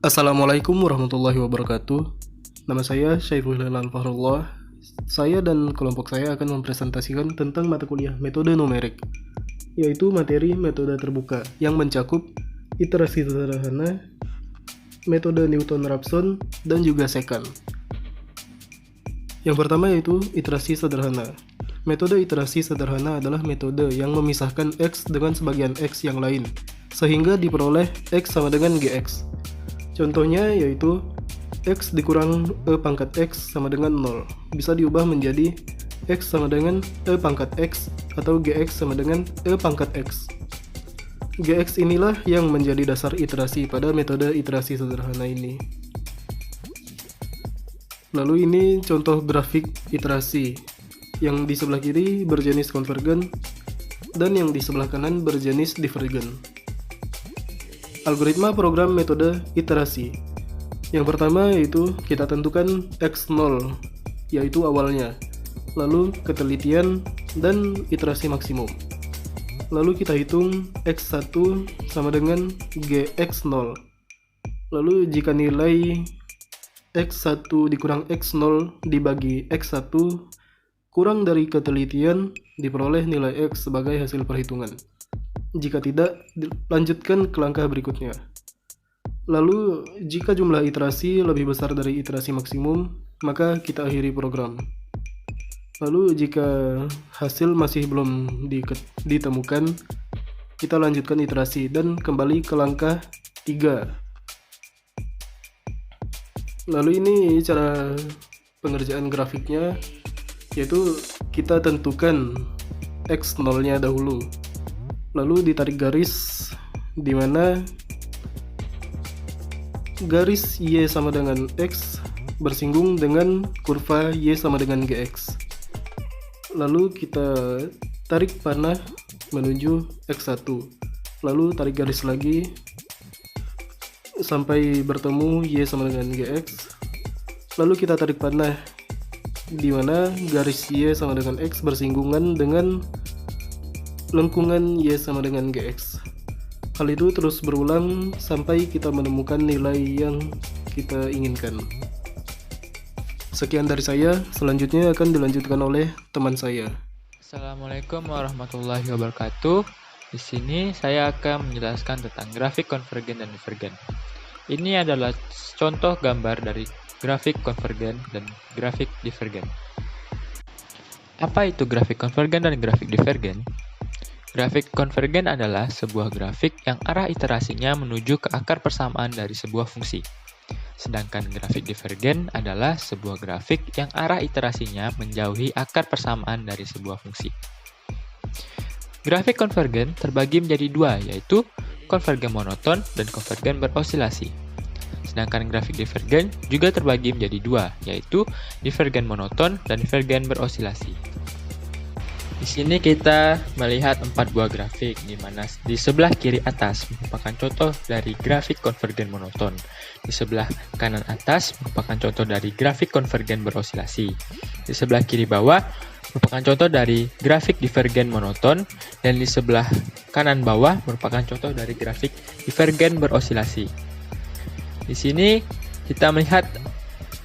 Assalamualaikum warahmatullahi wabarakatuh. Nama saya Syaiful Hilal Fahrullah. Saya dan kelompok saya akan mempresentasikan tentang mata kuliah metode numerik, yaitu materi metode terbuka yang mencakup iterasi sederhana, metode Newton-Raphson, dan juga secant. Yang pertama yaitu iterasi sederhana. Metode iterasi sederhana adalah metode yang memisahkan X dengan sebagian X yang lain, sehingga diperoleh X sama dengan GX. Contohnya yaitu X dikurang E pangkat X sama dengan 0. Bisa diubah menjadi X sama dengan E pangkat X atau GX sama dengan E pangkat X. GX inilah yang menjadi dasar iterasi pada metode iterasi sederhana ini. Lalu ini contoh grafik iterasi. Yang di sebelah kiri berjenis konvergen dan yang di sebelah kanan berjenis divergen. Algoritma program metode iterasi. Yang pertama yaitu kita tentukan X0, yaitu awalnya. Lalu ketelitian dan iterasi maksimum. Lalu kita hitung X1 sama dengan GX0. Lalu jika nilai X1 dikurang X0 dibagi X1 kurang dari ketelitian, diperoleh nilai X sebagai hasil perhitungan. Jika tidak, lanjutkan ke langkah berikutnya. Lalu, jika jumlah iterasi lebih besar dari iterasi maksimum, maka kita akhiri program. Lalu, jika hasil masih belum ditemukan, kita lanjutkan iterasi dan kembali ke langkah 3. Lalu ini cara pengerjaan grafiknya, yaitu kita tentukan X0-nya dahulu. Lalu ditarik garis di mana garis Y sama dengan X bersinggung dengan kurva Y sama dengan GX. Lalu kita tarik panah menuju X1. Lalu tarik garis lagi sampai bertemu Y sama dengan GX. Lalu kita tarik panah di mana garis Y sama dengan X bersinggungan dengan lengkungan Y sama dengan GX. Hal itu terus berulang sampai kita menemukan nilai yang kita inginkan. Sekian dari saya, selanjutnya akan dilanjutkan oleh teman saya. Assalamualaikum warahmatullahi wabarakatuh. Di sini saya akan menjelaskan tentang grafik konvergen dan divergen. Ini adalah contoh gambar dari grafik konvergen dan grafik divergen. Apa itu grafik konvergen dan grafik divergen? Grafik konvergen adalah sebuah grafik yang arah iterasinya menuju ke akar persamaan dari sebuah fungsi. Sedangkan grafik divergen adalah sebuah grafik yang arah iterasinya menjauhi akar persamaan dari sebuah fungsi. Grafik konvergen terbagi menjadi dua, yaitu konvergen monoton dan konvergen berosilasi. Sedangkan grafik divergen juga terbagi menjadi dua, yaitu divergen monoton dan divergen berosilasi. Di sini kita melihat 4 buah grafik, di mana di sebelah kiri atas merupakan contoh dari grafik konvergen monoton. Di sebelah kanan atas merupakan contoh dari grafik konvergen berosilasi. Di sebelah kiri bawah merupakan contoh dari grafik divergen monoton, dan di sebelah kanan bawah merupakan contoh dari grafik divergen berosilasi. Di sini kita melihat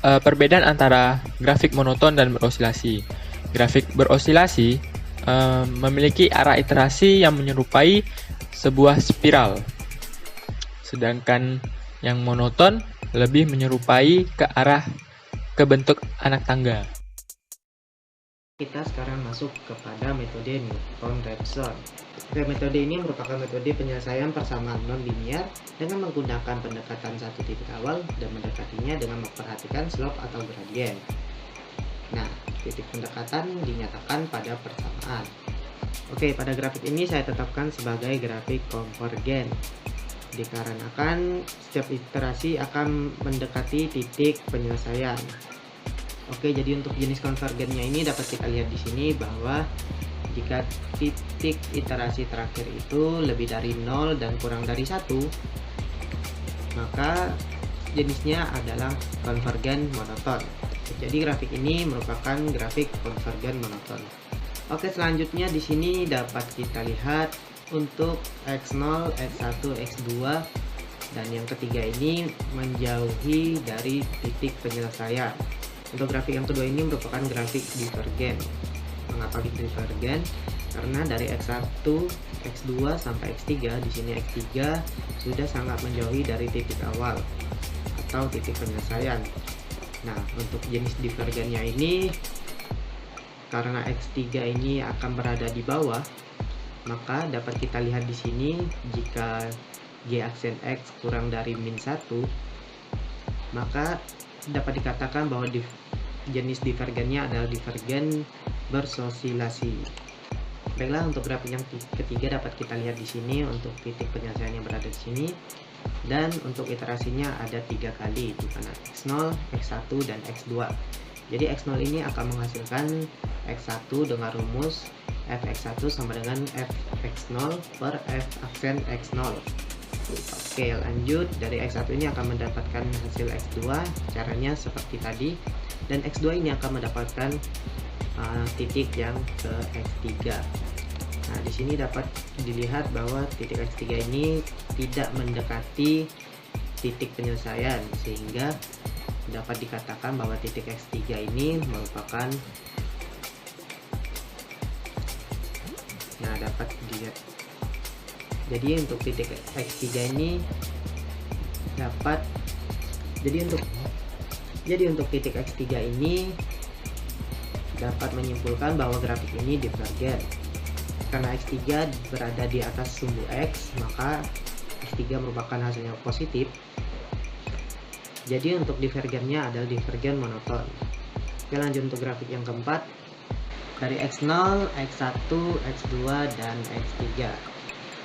perbedaan antara grafik monoton dan berosilasi. Grafik berosilasi memiliki arah iterasi yang menyerupai sebuah spiral, sedangkan yang monoton lebih menyerupai ke bentuk anak tangga. Kita sekarang masuk kepada metode Newton-Raphson. Metode ini merupakan metode penyelesaian persamaan non-linear dengan menggunakan pendekatan satu titik awal dan mendekatinya dengan memperhatikan slope atau gradien. Nah, titik pendekatan dinyatakan pada persamaan. Oke, pada grafik ini saya tetapkan sebagai grafik konvergen, dikarenakan setiap iterasi akan mendekati titik penyelesaian. Oke, jadi untuk jenis konvergennya ini dapat kita lihat di sini bahwa jika titik iterasi terakhir itu lebih dari 0 dan kurang dari 1, maka jenisnya adalah konvergen monoton. Jadi grafik ini merupakan grafik konvergen monoton. Oke, selanjutnya di sini dapat kita lihat untuk X0, X1, X2 dan yang ketiga ini menjauhi dari titik penyelesaian. Untuk grafik yang kedua ini merupakan grafik divergen. Mengapa divergen? Karena dari X1, X2 sampai X3, di sini X3 sudah sangat menjauhi dari titik awal atau titik penyelesaian. Nah, untuk jenis divergennya ini, karena X3 ini akan berada di bawah, maka dapat kita lihat di sini jika G aksen X kurang dari -1, maka dapat dikatakan bahwa jenis divergennya adalah divergen bersosilasi. Baiklah, untuk grafik yang ketiga dapat kita lihat di sini untuk titik penyelesaian yang berada di sini, dan untuk iterasinya ada 3 kali, di mana X0, X1, dan X2. Jadi X0 ini akan menghasilkan X1 dengan rumus Fx1 sama dengan Fx0 per F aksen X0. Oke, lanjut. Dari X1 ini akan mendapatkan hasil X2, caranya seperti tadi, dan X2 ini akan mendapatkan titik yang ke X3. Nah, di sini dapat dilihat bahwa titik X3 ini tidak mendekati titik penyelesaian, sehingga dapat dikatakan bahwa titik X3 ini merupakan, nah dapat dilihat. Jadi untuk titik X3 ini dapat, jadi untuk titik X3 ini dapat menyimpulkan bahwa grafik ini divergen. Karena X3 berada di atas sumbu X, maka X3 merupakan hasilnya positif. Jadi untuk divergennya adalah divergen monoton. Oke, lanjut untuk grafik yang keempat. Dari X0, X1, X2, dan X3.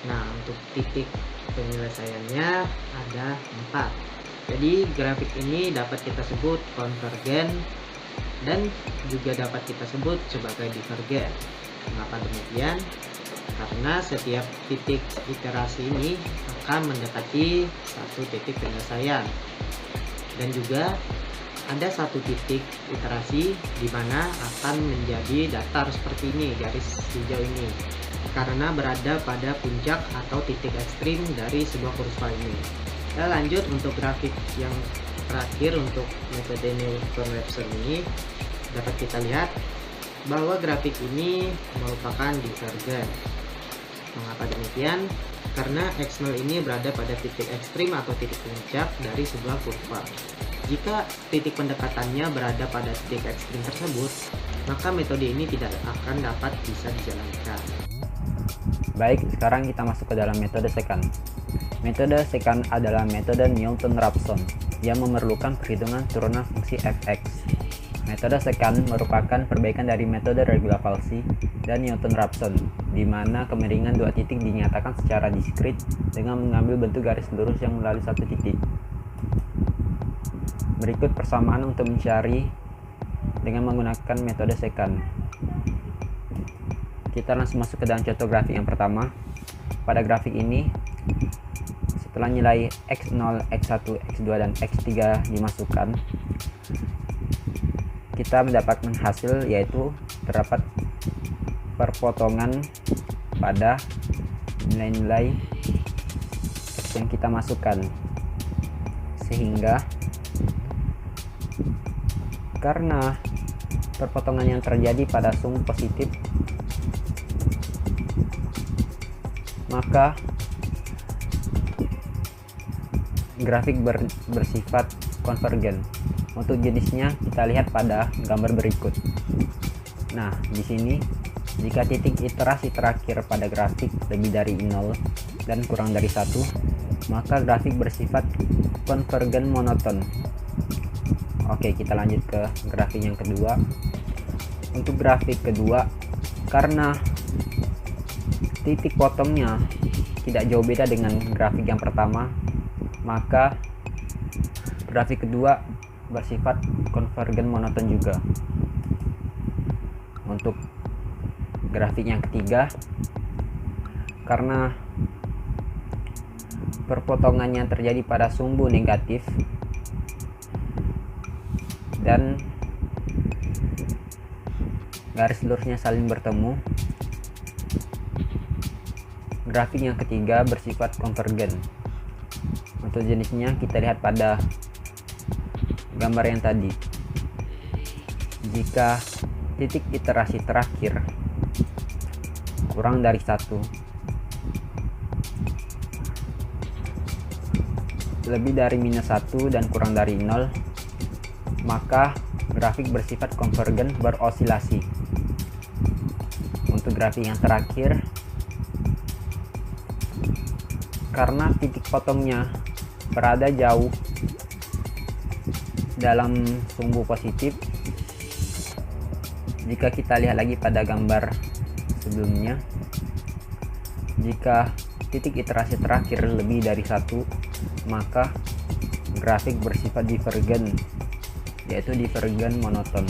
Nah, untuk titik penyelesaiannya ada 4. Jadi grafik ini dapat kita sebut konvergen dan juga dapat kita sebut sebagai divergen. Mengapa demikian? Karena setiap titik iterasi ini akan mendekati satu titik penyelesaian, dan juga ada satu titik iterasi di mana akan menjadi datar seperti ini, garis hijau ini, karena berada pada puncak atau titik ekstrim dari sebuah kurva ini. Kita lanjut untuk grafik yang terakhir untuk metode Newton-Raphson ini, dapat kita lihat bahwa grafik ini merupakan divergen. Mengapa demikian? Karena X0 ini berada pada titik ekstrim atau titik puncak dari sebuah kurva. Jika titik pendekatannya berada pada titik ekstrim tersebut, maka metode ini tidak akan dapat bisa dijalankan. Baik, sekarang kita masuk ke dalam metode secant. Metode secant adalah metode Newton-Raphson yang memerlukan perhitungan turunan fungsi fx. Metode secant merupakan perbaikan dari metode regula falsi dan Newton-Raphson, di mana kemiringan dua titik dinyatakan secara diskrit dengan mengambil bentuk garis lurus yang melalui satu titik. Berikut persamaan untuk mencari dengan menggunakan metode secant. Kita langsung masuk ke dalam contoh grafik yang pertama. Pada grafik ini, setelah nilai X0, X1, X2, dan X3 dimasukkan, kita mendapatkan hasil yaitu terdapat perpotongan pada nilai-nilai X yang kita masukkan, sehingga karena perpotongan yang terjadi pada sumbu positif, maka grafik bersifat konvergen. Untuk jenisnya kita lihat pada gambar berikut. Nah, di sini jika titik iterasi terakhir pada grafik lebih dari 0 dan kurang dari 1, maka grafik bersifat konvergen monoton. Oke, kita lanjut ke grafik yang kedua. Untuk grafik kedua, karena titik potongnya tidak jauh beda dengan grafik yang pertama, maka grafik kedua bersifat konvergen monoton juga. Untuk grafik yang ketiga, karena perpotongannya terjadi pada sumbu negatif dan garis lurusnya saling bertemu, grafik yang ketiga bersifat konvergen. Untuk jenisnya kita lihat pada gambar yang tadi. Jika titik iterasi terakhir kurang dari 1, lebih dari -1 dan kurang dari 0, maka grafik bersifat konvergen berosilasi. Untuk grafik yang terakhir, karena titik potongnya berada jauh dalam sumbu positif, jika kita lihat lagi pada gambar sebelumnya, jika titik iterasi terakhir lebih dari 1, maka grafik bersifat divergen, yaitu divergen monoton.